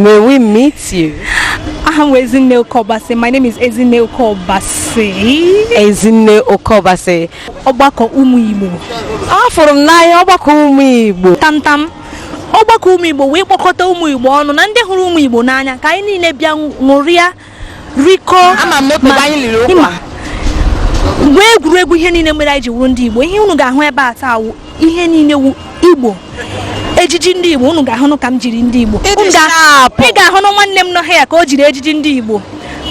May we meet you? I'm Ezine Okobase. My name is Ezine Okobase. Ezine Okobase. Ogbako Umu Igbo. From Naya Ogbako Umu Igbo. Tam. Ogbako Umu Igbo we kpọkọta Umu Igbo ọnụ na ndị hụrụ Umu Igbo n'anya ka anyị niile bịa ṅụrịa riko ama moto anyị liri okwa. Wee egwuregwu ihe niile mere anyị ji wuru ndị Igbo. Ihe unu ga-ahụ ebe a taa ihe niile wu Igbo. Ejiji ndị Igbo unu ga-ahụ ka m jiri ndị Igbo. Ị ga-ahụ nwanne m nọ ha ka o jiri ejiji ndị Igbo.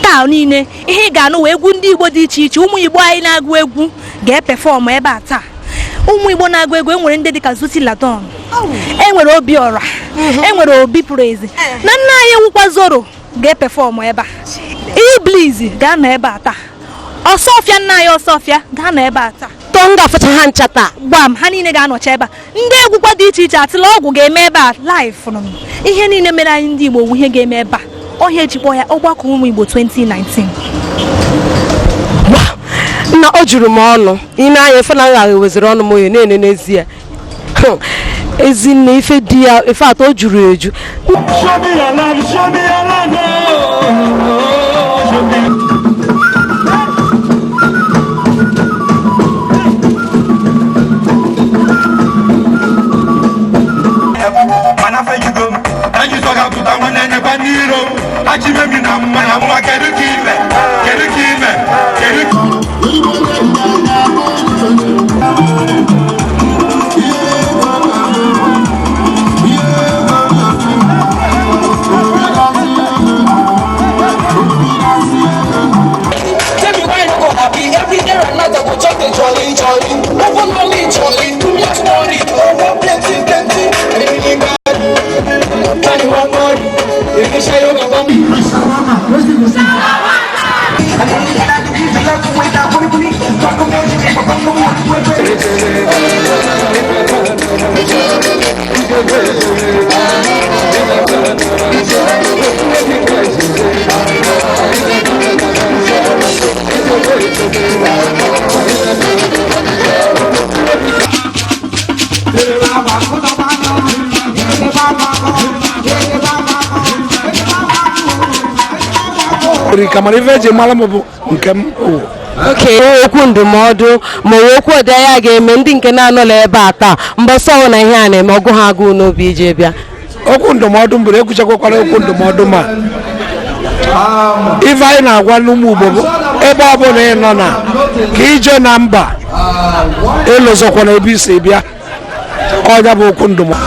Taa niile ihe ị ga-anụ wee egwu ndị Igbo dị iche iche. Ụmụ Igbo anyị na-agụ egwu ga-epefọm ebe a taa. Ụmụ Igbo na-agụ egwu enwere ndị dịka Zuti Ladon. Enwere Obiora. Enwere Obi Praise. Na nna anyị ewukwa Zoro ga-epefọm ebe a. Iblis ga-anọ ebe a taa. Ọsọfịa nna anyị Ọsọfịa ga-anọ ebe a taa. Tonga feta ha nchata. Gbam ha niile ga-anọcha ebe a. Ndị egwukwa dị iche iche atịla ọgwụ ga-eme ebe a live nọ. Ihe niile mere anyị ndị Igbo wu ihe ga-eme ebe a. Ọhịa ejikpọ ya Ogbako Umu Igbo 2019. Na o juru m ọnụ. Ime anya efe na agha weziri ọnụ m oyi na-ene n'ezie. Ezinne ife di ya ife atọ o juru eju. Kamara ife eji mara m bụ nke m. Okwu ndụmọdụ ma okwu ọdị ya ga-eme ndị nke na-anọla ebe a taa mbọsọ ọwụ na ihe a na-eme ọgụ ha agụụ n'obi ije bịa. Okwu ndụmọdụ mbụrụ ekwuchakwakwara okwu ndụmọdụ ma ife anyị na-agwa n'ụmụ Igbo bụ ebe ọ bụla ị nọ na ka ije na mba ịlụzọkwana ebe isi bịa ọnya bụ okwu ndụmọdụ.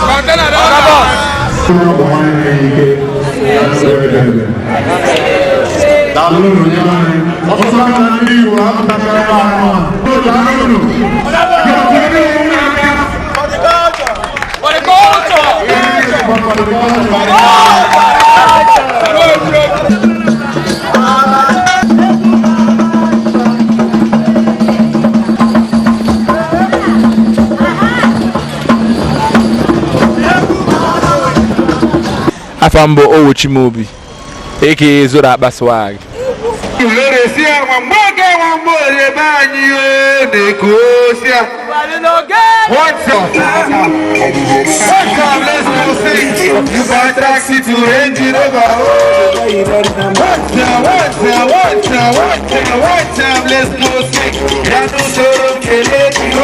Afambo Owochimobi aka Zoro Akpa Swag. What's up? Let's go sing. You got a taxi to Range Rover. One time, let's go sing. Ya no solo que le digo.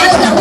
I'm not